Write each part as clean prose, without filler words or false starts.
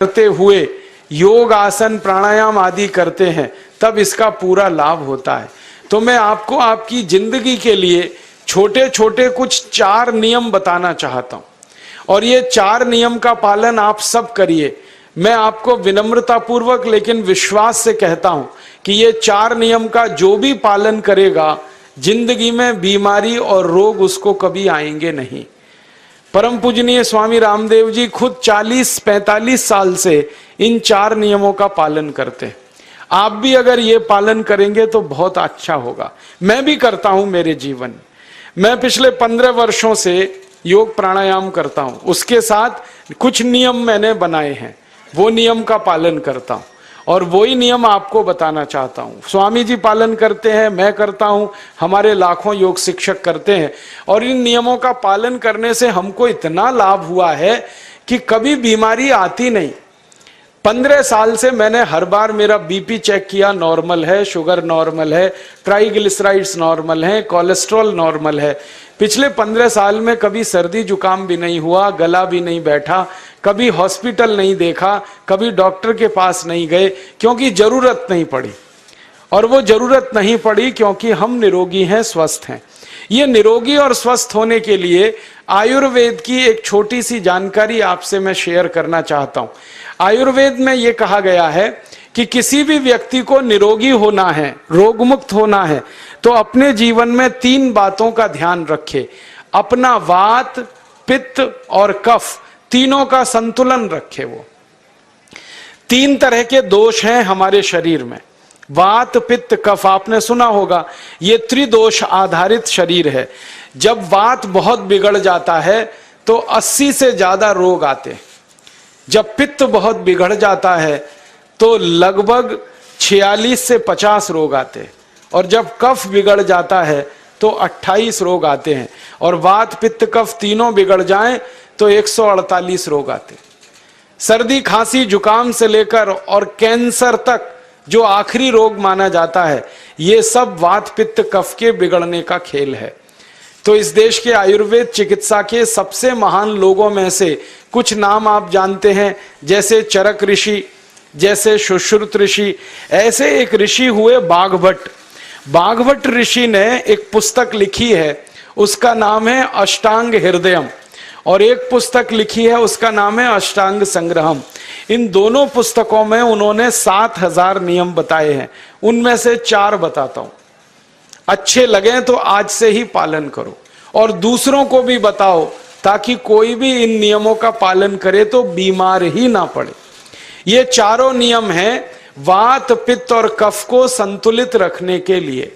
करते हुए योग आसन प्राणायाम आदि करते हैं, तब इसका पूरा लाभ होता है। तो मैं आपको आपकी जिंदगी के लिए छोटे छोटे कुछ 4 नियम बताना चाहता हूं, और ये 4 नियम का पालन आप सब करिए। मैं आपको विनम्रता पूर्वक लेकिन विश्वास से कहता हूं कि ये 4 नियम का जो भी पालन करेगा, जिंदगी में बीमारी और रोग उसको कभी आएंगे नहीं। परम पूजनीय स्वामी रामदेव जी खुद 40-45 साल से इन 4 नियमों का पालन करते हैं। आप भी अगर ये पालन करेंगे तो बहुत अच्छा होगा। मैं भी करता हूं मेरे जीवन में। मैं पिछले 15 वर्षों से योग प्राणायाम करता हूं, उसके साथ कुछ नियम मैंने बनाए हैं, वो नियम का पालन करता हूं, और वही नियम आपको बताना चाहता हूं। स्वामी जी पालन करते हैं, मैं करता हूं, हमारे लाखों योग शिक्षक करते हैं, और इन नियमों का पालन करने से हमको इतना लाभ हुआ है कि कभी बीमारी आती नहीं। 15 साल से मैंने हर बार मेरा बीपी चेक किया, नॉर्मल है, शुगर नॉर्मल है, ट्राइग्लिसराइड्स नॉर्मल है, कोलेस्ट्रॉल नॉर्मल है। पिछले 15 साल में कभी सर्दी जुकाम भी नहीं हुआ, गला भी नहीं बैठा, कभी हॉस्पिटल नहीं देखा, कभी डॉक्टर के पास नहीं गए, क्योंकि जरूरत नहीं पड़ी। और वो जरूरत नहीं पड़ी क्योंकि हम निरोगी हैं, स्वस्थ हैं। ये निरोगी और स्वस्थ होने के लिए आयुर्वेद की एक छोटी सी जानकारी आपसे मैं शेयर करना चाहता हूं। आयुर्वेद में ये कहा गया है कि किसी भी व्यक्ति को निरोगी होना है, रोग मुक्त होना है, तो अपने जीवन में 3 बातों का ध्यान रखे। अपना वात, पित्त और कफ, तीनों का संतुलन रखे। वो 3 तरह के दोष हैं हमारे शरीर में, वात, पित्त, कफ। आपने सुना होगा, ये त्रिदोष आधारित शरीर है। जब वात बहुत बिगड़ जाता है तो 80 से ज्यादा रोग आते हैं। जब पित्त बहुत बिगड़ जाता है तो लगभग 46 से 50 रोग आते हैं, और जब कफ बिगड़ जाता है तो 28 रोग आते हैं, और वात, पित्त, कफ तीनों बिगड़ जाएं तो 148 रोग आते हैं। सर्दी, खांसी, जुकाम से लेकर और कैंसर तक जो आखिरी रोग माना जाता है, ये सब वात, पित्त, कफ के बिगड़ने का खेल है। तो इस देश के आयुर्वेद चिकित्सा के सबसे महान लोगों में से कुछ नाम आप जानते हैं, जैसे चरक ऋषि, जैसे सुश्रुत ऋषि। ऐसे एक ऋषि हुए बाघभट्ट। बाघभट्ट ऋषि ने एक पुस्तक लिखी है, उसका नाम है अष्टांग हृदयम, और एक पुस्तक लिखी है, उसका नाम है अष्टांग संग्रहम। इन दोनों पुस्तकों में उन्होंने 7000 नियम बताए हैं। उनमें से 4 बताता हूं, अच्छे लगे तो आज से ही पालन करो, और दूसरों को भी बताओ, ताकि कोई भी इन नियमों का पालन करे तो बीमार ही ना पड़े। ये चारों नियम हैं वात, पित्त और कफ को संतुलित रखने के लिए।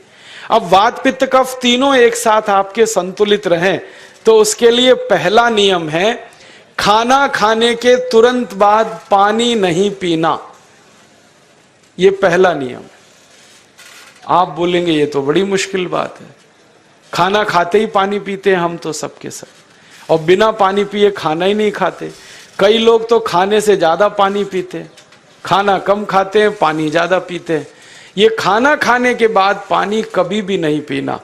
अब वात, पित्त, कफ तीनों एक साथ आपके संतुलित रहें, तो उसके लिए पहला नियम है खाना खाने के तुरंत बाद पानी नहीं पीना। ये पहला नियम है। आप बोलेंगे ये तो बड़ी मुश्किल बात है, खाना खाते ही पानी पीते हैं हम तो सबके सब, और बिना पानी पिए खाना ही नहीं खाते। कई लोग तो खाने से ज्यादा पानी पीते हैं, खाना कम खाते हैं, पानी ज्यादा पीते हैं। ये खाना खाने के बाद पानी कभी भी नहीं पीना,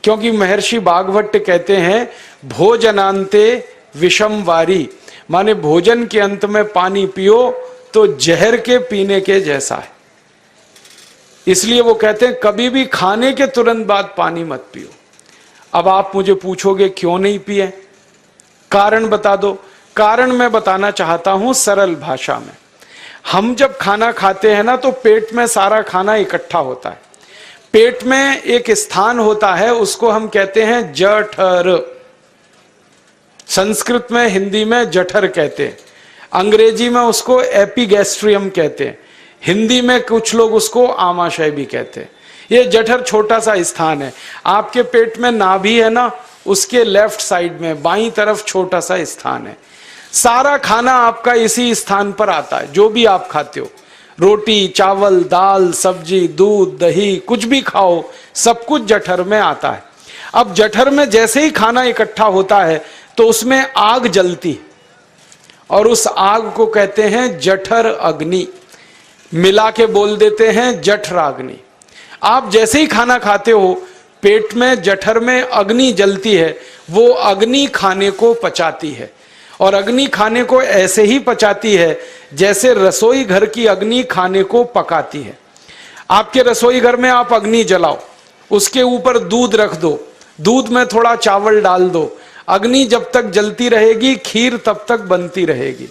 क्योंकि महर्षि बाघभट्ट कहते हैं भोजनांते विषम वारी, माने भोजन के अंत में पानी पियो तो जहर के पीने के जैसा है। इसलिए वो कहते हैं कभी भी खाने के तुरंत बाद पानी मत पियो। अब आप मुझे पूछोगे क्यों नहीं पिए, कारण बता दो। कारण मैं बताना चाहता हूं सरल भाषा में। हम जब खाना खाते हैं ना, तो पेट में सारा खाना इकट्ठा होता है। पेट में एक स्थान होता है, उसको हम कहते हैं जठर। संस्कृत में, हिंदी में जठर कहते हैं, अंग्रेजी में उसको एपिगैस्ट्रियम कहते हैं, हिंदी में कुछ लोग उसको आमाशय भी कहते हैं। ये जठर छोटा सा स्थान है। आपके पेट में नाभि है ना, उसके लेफ्ट साइड में बाईं तरफ छोटा सा स्थान है। सारा खाना आपका इसी स्थान पर आता है। जो भी आप खाते हो, रोटी, चावल, दाल, सब्जी, दूध, दही, कुछ भी खाओ, सब कुछ जठर में आता है। अब जठर में जैसे ही खाना इकट्ठा होता है तो उसमें आग जलती है, और उस आग को कहते हैं जठर अग्नि। मिला के बोल देते हैं जठराग्नि। आप जैसे ही खाना खाते हो, पेट में, जठर में अग्नि जलती है, वो अग्नि खाने को पचाती है, और अग्नि खाने को ऐसे ही पचाती है जैसे रसोई घर की अग्नि खाने को पकाती है। आपके रसोई घर में आप अग्नि जलाओ, उसके ऊपर दूध रख दो, दूध में थोड़ा चावल डाल दो, अग्नि जब तक जलती रहेगी खीर तब तक बनती रहेगी।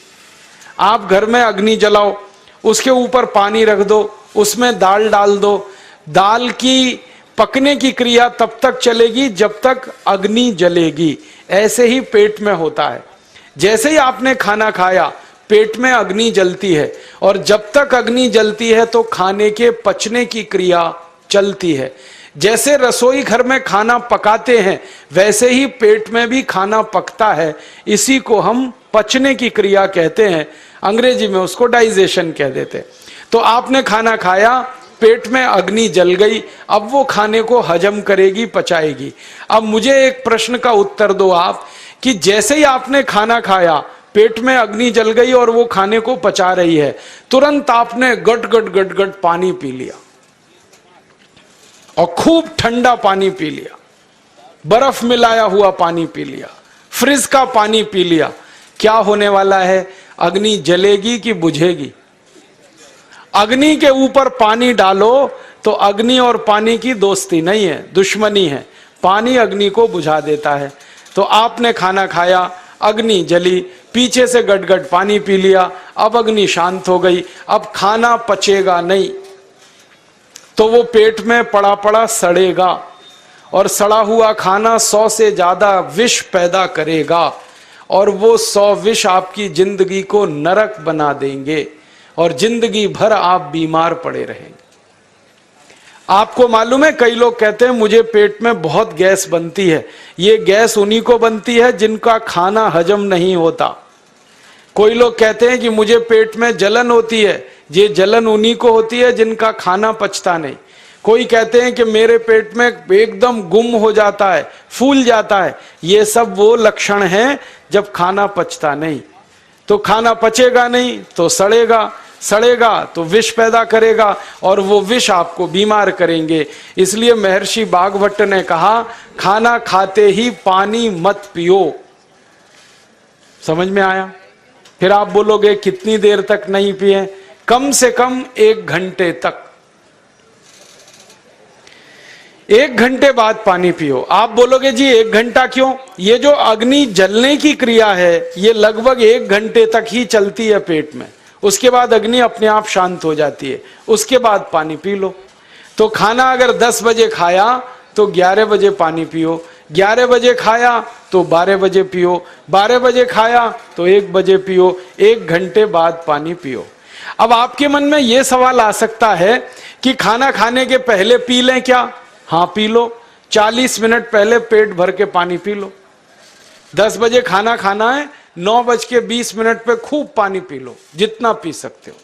आप घर में अग्नि जलाओ, उसके ऊपर पानी रख दो, उसमें दाल डाल दो, दाल की पकने की क्रिया तब तक चलेगी जब तक अग्नि जलेगी। ऐसे ही पेट में होता है, जैसे ही आपने खाना खाया पेट में अग्नि जलती है, और जब तक अग्नि जलती है तो खाने के पचने की क्रिया चलती है। जैसे रसोई घर में खाना पकाते हैं वैसे ही पेट में भी खाना पकता है, इसी को हम पचने की क्रिया कहते हैं, अंग्रेजी में उसको डाइजेशन कह देते हैं। तो आपने खाना खाया, पेट में अग्नि जल गई, अब वो खाने को हजम करेगी, पचाएगी। अब मुझे एक प्रश्न का उत्तर दो आप, कि जैसे ही आपने खाना खाया पेट में अग्नि जल गई और वो खाने को पचा रही है, तुरंत आपने गट गट गट गट पानी पी लिया और खूब ठंडा पानी पी लिया, बर्फ मिलाया हुआ पानी पी लिया, फ्रिज का पानी पी लिया, क्या होने वाला है? अग्नि जलेगी कि बुझेगी? अग्नि के ऊपर पानी डालो तो अग्नि और पानी की दोस्ती नहीं है, दुश्मनी है, पानी अग्नि को बुझा देता है। तो आपने खाना खाया, अग्नि जली, पीछे से गटगट पानी पी लिया, अब अग्नि शांत हो गई, अब खाना पचेगा नहीं, तो वो पेट में पड़ा पड़ा सड़ेगा, और सड़ा हुआ खाना 100 से ज्यादा विष पैदा करेगा, और वो 100 विष आपकी जिंदगी को नरक बना देंगे और जिंदगी भर आप बीमार पड़े रहेंगे। आपको मालूम है, कई लोग कहते हैं मुझे पेट में बहुत गैस बनती है। ये गैस उन्हीं को बनती है जिनका खाना हजम नहीं होता। कोई लोग कहते हैं कि मुझे पेट में जलन होती है, ये जलन उन्हीं को होती है जिनका खाना पचता नहीं। कोई कहते हैं कि मेरे पेट में एकदम गुम हो जाता है, फूल जाता है, ये सब वो लक्षण हैं जब खाना पचता नहीं। तो खाना पचेगा नहीं तो सड़ेगा, सड़ेगा तो विष पैदा करेगा, और वो विष आपको बीमार करेंगे। इसलिए महर्षि भागवत ने कहा, खाना खाते ही पानी मत पियो। समझ में आया? फिर आप बोलोगे कितनी देर तक नहीं पिए? कम से कम 1 घंटे तक। 1 घंटे बाद पानी पियो। आप बोलोगे जी 1 घंटा क्यों? ये जो अग्नि जलने की क्रिया है ये लगभग 1 घंटे तक ही चलती है पेट में, उसके बाद अग्नि अपने आप शांत हो जाती है, उसके बाद पानी पी लो। तो खाना अगर 10 बजे खाया तो 11 बजे पानी पियो, 11 बजे खाया तो 12 बजे पियो, 12 बजे खाया तो 1 बजे पियो, 1 घंटे बाद पानी पियो। अब आपके मन में यह सवाल आ सकता है कि खाना खाने के पहले पी लें क्या? हाँ पी लो, 40 मिनट पहले पेट भर के पानी पी लो। 10 बजे खाना खाना है, 9:20 पे खूब पानी पी लो, जितना पी सकते हो।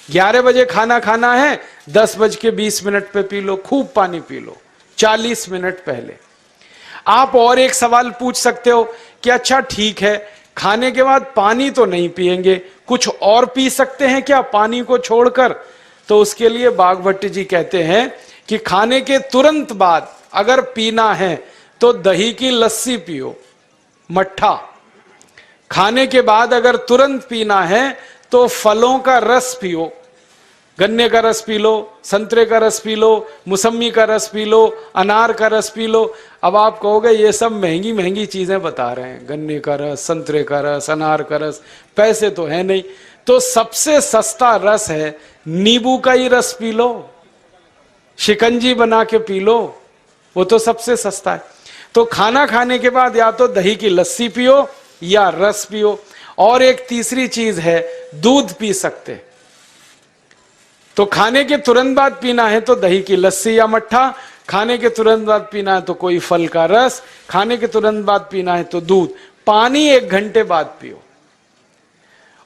11 बजे खाना खाना है, 10:20 पे पी लो, खूब पानी पी लो, 40 मिनट पहले। आप और एक सवाल पूछ सकते हो कि अच्छा ठीक है, खाने के बाद पानी तो नहीं पिएंगे, कुछ और पी सकते हैं क्या पानी को छोड़कर? तो उसके लिए भागवत जी कहते हैं कि खाने के तुरंत बाद अगर पीना है तो दही की लस्सी पियो, मट्ठा। खाने के बाद अगर तुरंत पीना है तो फलों का रस पियो, गन्ने का रस पी लो, संतरे का रस पी लो, मौसमी का रस पी लो, अनार का रस पी लो। अब आप कहोगे ये सब महंगी महंगी चीजें बता रहे हैं, गन्ने का रस, संतरे का रस, अनार का रस, पैसे तो है नहीं। तो सबसे सस्ता रस है नींबू का ही रस पी लो, शिकंजी बना के पी लो, वो तो सबसे सस्ता है। तो खाना खाने के बाद या तो दही की लस्सी पियो या रस पियो। और एक तीसरी चीज है, दूध पी सकते। तो खाने के तुरंत बाद पीना है तो दही की लस्सी या मट्ठा, खाने के तुरंत बाद पीना है तो कोई फल का रस, खाने के तुरंत बाद पीना है तो दूध। पानी 1 घंटे बाद पियो।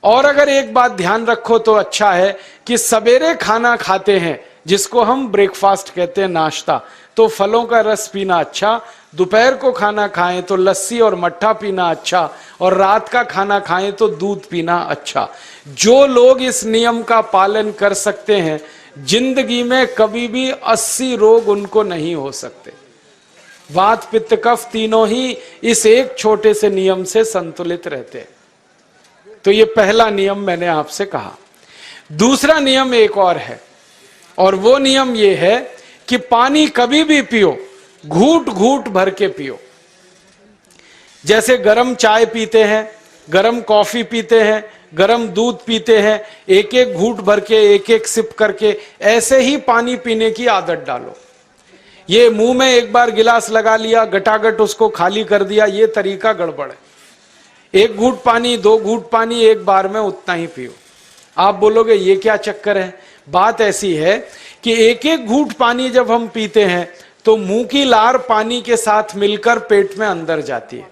और अगर एक बात ध्यान रखो तो अच्छा है कि सवेरे खाना खाते हैं जिसको हम ब्रेकफास्ट कहते हैं, नाश्ता, तो फलों का रस पीना अच्छा, दोपहर को खाना खाएं तो लस्सी और मट्ठा पीना अच्छा, और रात का खाना खाएं तो दूध पीना अच्छा। जो लोग इस नियम का पालन कर सकते हैं जिंदगी में कभी भी 80 रोग उनको नहीं हो सकते। वात पित्त कफ तीनों ही इस एक छोटे से नियम से संतुलित रहते हैं। तो ये पहला नियम मैंने आपसे कहा। दूसरा नियम एक और है, और वो नियम ये है कि पानी कभी भी पियो, घूट घूट भर के पियो। जैसे गरम चाय पीते हैं, गरम कॉफी पीते हैं, गरम दूध पीते हैं, एक एक घूट भर के, एक एक सिप करके, ऐसे ही पानी पीने की आदत डालो। ये मुंह में एक बार गिलास लगा लिया, गटागट उसको खाली कर दिया, ये तरीका गड़बड़ है। एक घूट पानी, दो घूट पानी एक बार में उतना ही पियो। आप बोलोगे ये क्या चक्कर है? बात ऐसी है कि एक एक घूट पानी जब हम पीते हैं तो मुंह की लार पानी के साथ मिलकर पेट में अंदर जाती है,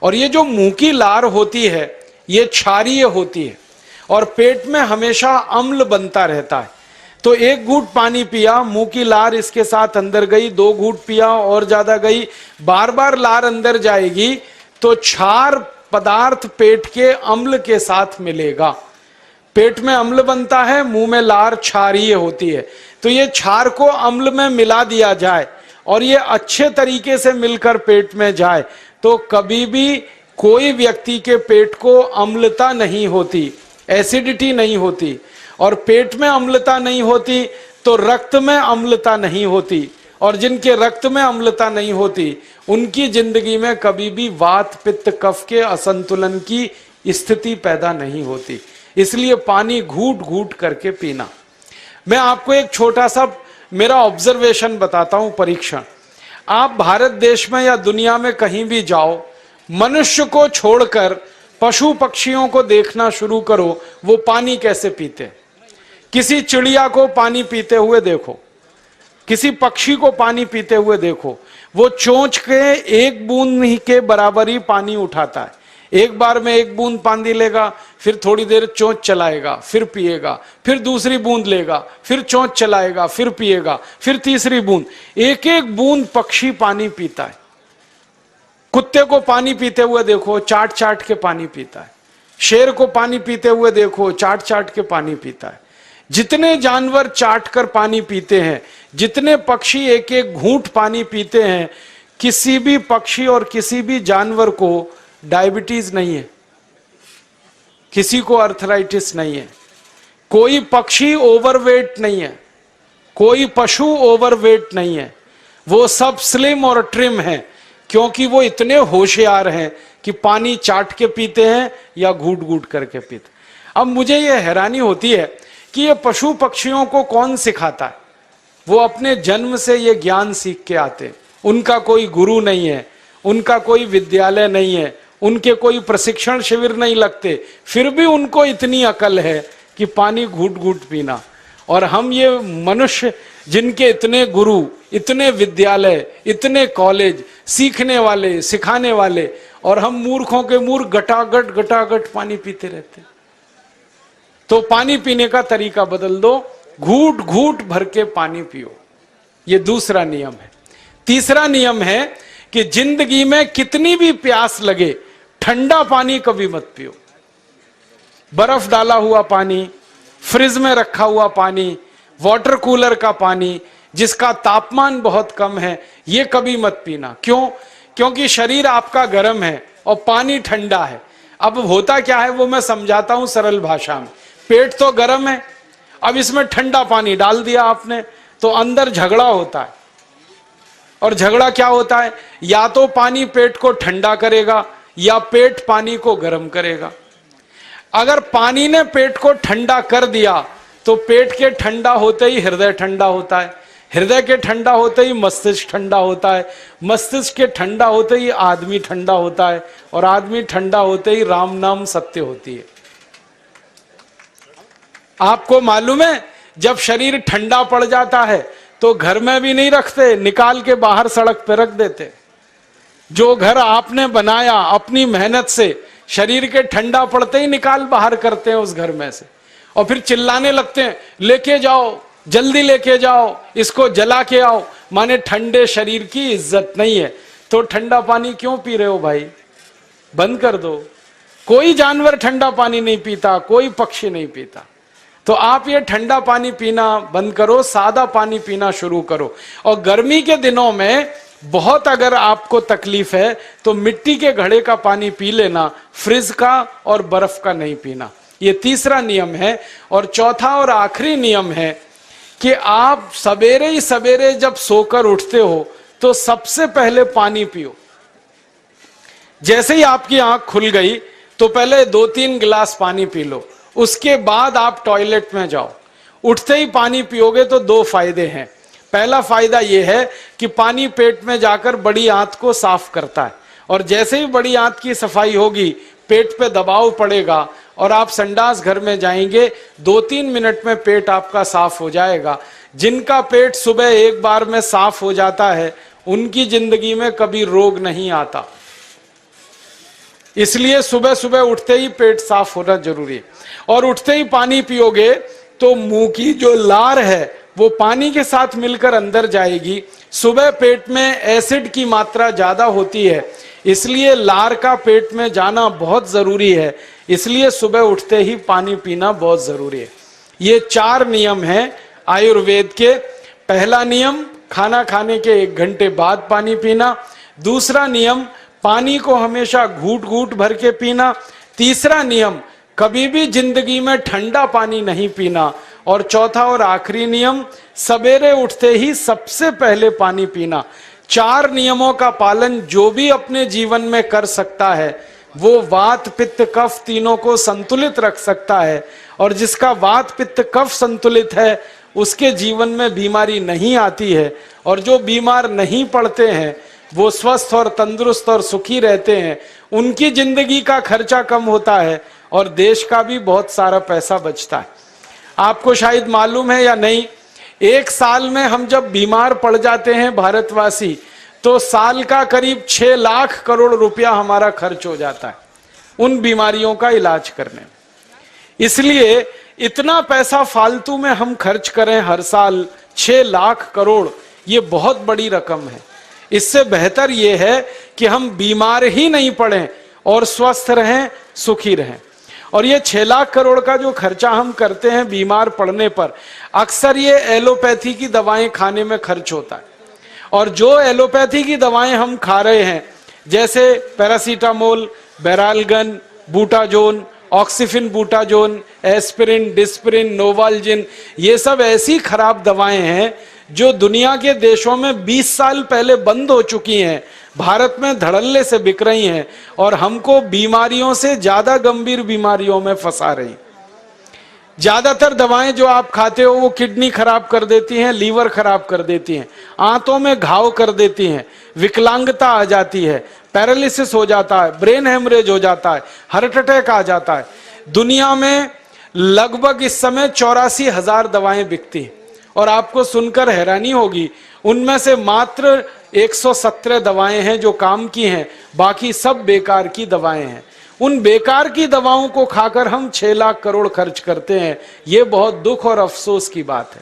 और ये जो मुंह की लार होती है ये क्षारीय होती है, और पेट में हमेशा अम्ल बनता रहता है। तो एक घूट पानी पिया, मुंह की लार इसके साथ अंदर गई, दो घूट पिया और ज्यादा गई, बार बार लार अंदर जाएगी तो क्षार पदार्थ पेट के अम्ल के साथ मिलेगा। पेट में अम्ल बनता है, मुंह में लार क्षारीय होती है। तो ये क्षार को अम्ल में मिला दिया जाए और ये अच्छे तरीके से मिलकर पेट में जाए तो कभी भी कोई व्यक्ति के पेट को अम्लता नहीं होती, एसिडिटी नहीं होती। और पेट में अम्लता नहीं होती तो रक्त में अम्लता नहीं होती, और जिनके रक्त में अम्लता नहीं होती उनकी जिंदगी में कभी भी वात पित्त कफ के असंतुलन की स्थिति पैदा नहीं होती। इसलिए पानी घूट घूट करके पीना। मैं आपको एक छोटा सा मेरा ऑब्जर्वेशन बताता हूं, परीक्षण। आप भारत देश में या दुनिया में कहीं भी जाओ, मनुष्य को छोड़कर पशु पक्षियों को देखना शुरू करो, वो पानी कैसे पीते। किसी चिड़िया को पानी पीते हुए देखो, किसी पक्षी को पानी पीते हुए देखो, वो चोंच के एक बूंद ही के बराबर ही पानी उठाता है। एक बार में एक बूंद पानी लेगा, फिर थोड़ी देर चोंच चलाएगा, फिर पिएगा, फिर दूसरी बूंद लेगा, फिर चोंच चलाएगा, फिर पिएगा, फिर तीसरी बूंद। एक एक बूंद पक्षी पानी पीता है। कुत्ते को पानी पीते हुए देखो, चाट चाट के पानी पीता है। शेर को पानी पीते हुए देखो, चाट चाट के पानी पीता है। जितने जानवर चाट कर पानी पीते हैं, जितने पक्षी एक एक घूंट पानी पीते हैं, किसी भी पक्षी और किसी भी जानवर को डायबिटीज नहीं है, किसी को अर्थराइटिस नहीं है, कोई पक्षी ओवरवेट नहीं है, कोई पशु ओवरवेट नहीं है। वो सब स्लिम और ट्रिम है, क्योंकि वो इतने होशियार हैं कि पानी चाट के पीते हैं या घूट घूट करके पीते। अब मुझे ये हैरानी होती है कि ये पशु पक्षियों को कौन सिखाता है? वो अपने जन्म से ये ज्ञान सीख के आते। उनका कोई गुरु नहीं है, उनका कोई विद्यालय नहीं है, उनके कोई प्रशिक्षण शिविर नहीं लगते, फिर भी उनको इतनी अकल है कि पानी घूट घूट पीना। और हम ये मनुष्य जिनके इतने गुरु, इतने विद्यालय, इतने कॉलेज, सीखने वाले, सिखाने वाले, और हम मूर्खों के मूर्ख गटागट गटागट पानी पीते रहते। तो पानी पीने का तरीका बदल दो, घूट घूट भर के पानी पियो। ये दूसरा नियम है। तीसरा नियम है कि जिंदगी में कितनी भी प्यास लगे, ठंडा पानी कभी मत पियो। बर्फ डाला हुआ पानी, फ्रिज में रखा हुआ पानी, वाटर कूलर का पानी जिसका तापमान बहुत कम है, ये कभी मत पीना। क्यों? क्योंकि शरीर आपका गर्म है और पानी ठंडा है। अब होता क्या है वो मैं समझाता हूं सरल भाषा में। पेट तो गर्म है, अब इसमें ठंडा पानी डाल दिया आपने तो अंदर झगड़ा होता है। और झगड़ा क्या होता है? या तो पानी पेट को ठंडा करेगा या पेट पानी को गर्म करेगा। अगर पानी ने पेट को ठंडा कर दिया तो पेट के ठंडा होते ही हृदय ठंडा होता है, हृदय के ठंडा होते ही मस्तिष्क ठंडा होता है, मस्तिष्क के ठंडा होते ही आदमी ठंडा होता है, और आदमी ठंडा होते ही राम नाम सत्य होती है। आपको मालूम है जब शरीर ठंडा पड़ जाता है तो घर में भी नहीं रखते, निकाल के बाहर सड़क पे रख देते। जो घर आपने बनाया अपनी मेहनत से, शरीर के ठंडा पड़ते ही निकाल बाहर करते हैं उस घर में से, और फिर चिल्लाने लगते हैं लेके जाओ, जल्दी लेके जाओ, इसको जला के आओ। माने ठंडे शरीर की इज्जत नहीं है। तो ठंडा पानी क्यों पी रहे हो भाई? बंद कर दो। कोई जानवर ठंडा पानी नहीं पीता, कोई पक्षी नहीं पीता। तो आप ये ठंडा पानी पीना बंद करो, सादा पानी पीना शुरू करो। और गर्मी के दिनों में बहुत अगर आपको तकलीफ है तो मिट्टी के घड़े का पानी पी लेना, फ्रिज का और बर्फ का नहीं पीना। ये तीसरा नियम है। और चौथा और आखिरी नियम है कि आप सवेरे ही सवेरे जब सोकर उठते हो तो सबसे पहले पानी पियो। जैसे ही आपकी आंख खुल गई तो पहले 2-3 गिलास पानी पी लो, उसके बाद आप टॉयलेट में जाओ। उठते ही पानी पियोगे तो 2 फायदे हैं। पहला फायदा यह है कि पानी पेट में जाकर बड़ी आंत को साफ करता है, और जैसे ही बड़ी आंत की सफाई होगी पेट पे दबाव पड़ेगा और आप संडास घर में जाएंगे, 2-3 मिनट में पेट आपका साफ हो जाएगा। जिनका पेट सुबह एक बार में साफ हो जाता है उनकी जिंदगी में कभी रोग नहीं आता। इसलिए सुबह सुबह उठते ही पेट साफ होना जरूरी है। और उठते ही पानी पियोगे तो मुंह की जो लार है वो पानी के साथ मिलकर अंदर जाएगी। सुबह पेट में एसिड की मात्रा ज्यादा होती है, इसलिए लार का पेट में जाना बहुत जरूरी है। इसलिए सुबह उठते ही पानी पीना बहुत जरूरी है। ये 4 नियम हैं आयुर्वेद के। पहला नियम, खाना खाने के 1 घंटे बाद पानी पीना। दूसरा नियम, पानी को हमेशा घूट घूट भर के पीना। तीसरा नियम, कभी भी जिंदगी में ठंडा पानी नहीं पीना। और चौथा और आखिरी नियम, सवेरे उठते ही सबसे पहले पानी पीना। 4 नियमों का पालन जो भी अपने जीवन में कर सकता है वो वात पित्त कफ तीनों को संतुलित रख सकता है। और जिसका वात पित्त कफ संतुलित है उसके जीवन में बीमारी नहीं आती है। और जो बीमार नहीं पड़ते हैं वो स्वस्थ और तंदुरुस्त और सुखी रहते हैं। उनकी जिंदगी का खर्चा कम होता है और देश का भी बहुत सारा पैसा बचता है। आपको शायद मालूम है या नहीं, 1 साल में हम जब बीमार पड़ जाते हैं भारतवासी तो साल का करीब 6 लाख करोड़ रुपया हमारा खर्च हो जाता है उन बीमारियों का इलाज करने में। इसलिए इतना पैसा फालतू में हम खर्च करें हर साल 6 लाख करोड़, ये बहुत बड़ी रकम है। इससे बेहतर यह है कि हम बीमार ही नहीं पड़ें और स्वस्थ रहें, सुखी रहें। और ये 6 लाख करोड़ का जो खर्चा हम करते हैं बीमार पड़ने पर, अक्सर ये एलोपैथी की दवाएं खाने में खर्च होता है। और जो एलोपैथी की दवाएं हम खा रहे हैं जैसे paracetamol, Baralgan, butazone, oxyphenbutazone, aspirin, Disprin, Novalgin, ये सब ऐसी खराब दवाएं हैं जो दुनिया के देशों में 20 साल पहले बंद हो चुकी हैं, भारत में धड़ल्ले से बिक रही हैं और हमको बीमारियों से ज्यादा गंभीर बीमारियों में फंसा रही। ज्यादातर दवाएं जो आप खाते हो वो किडनी खराब कर देती हैं, लीवर खराब कर देती हैं, आंतों में घाव कर देती हैं, विकलांगता आ जाती है, पैरालिसिस हो जाता है, ब्रेन हेमरेज हो जाता है, हार्ट अटैक आ जाता है। दुनिया में लगभग इस समय 84,000 दवाएं बिकती हैं और आपको सुनकर हैरानी होगी उनमें से मात्र 117 दवाएं हैं जो काम की हैं, बाकी सब बेकार की दवाएं हैं। उन बेकार की दवाओं को खाकर हम 6 लाख करोड़ खर्च करते हैं। ये बहुत दुख और अफसोस की बात है।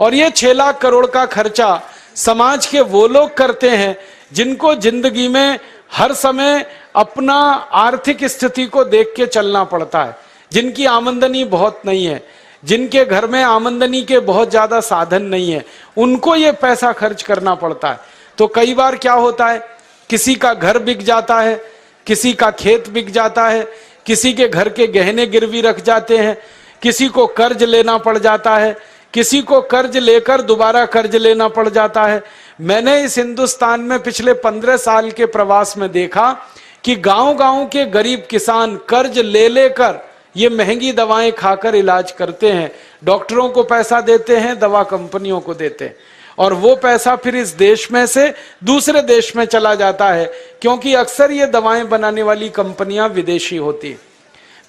और ये 6 लाख करोड़ का खर्चा समाज के वो लोग करते हैं जिनको जिंदगी में हर समय अपना आर्थिक स्थिति को देख के चलना पड़ता है, जिनकी आमदनी बहुत नहीं है, जिनके घर में आमदनी के बहुत ज्यादा साधन नहीं है, उनको ये पैसा खर्च करना पड़ता है। तो कई बार क्या होता है, किसी का घर बिक जाता है, किसी का खेत बिक जाता है, किसी के घर के गहने गिरवी रख जाते हैं, किसी को कर्ज लेना पड़ जाता है, किसी को कर्ज लेकर दोबारा कर्ज लेना पड़ जाता है। मैंने इस हिंदुस्तान में पिछले 15 साल के प्रवास में देखा कि गांव-गांव के गरीब किसान कर्ज ले लेकर ये महंगी दवाएं खाकर इलाज करते हैं, डॉक्टरों को पैसा देते हैं, दवा कंपनियों को देते हैं, और वो पैसा फिर इस देश में से दूसरे देश में चला जाता है, क्योंकि अक्सर ये दवाएं बनाने वाली कंपनियां विदेशी होती हैं।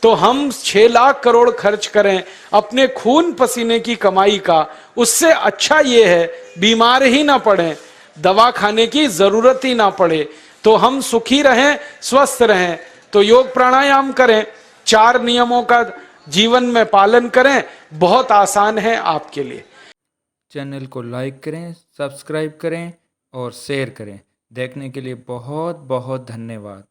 तो हम 6 लाख करोड़ खर्च करें अपने खून पसीने की कमाई का, उससे अच्छा ये है बीमार ही ना पड़ें, दवा खाने की जरूरत ही ना पड़े, तो हम सुखी रहें, स्वस्थ रहें। तो योग प्राणायाम करें, 4 नियमों का जीवन में पालन करें, बहुत आसान है आपके लिए। चैनल को लाइक करें, सब्सक्राइब करें और शेयर करें। देखने के लिए बहुत बहुत धन्यवाद।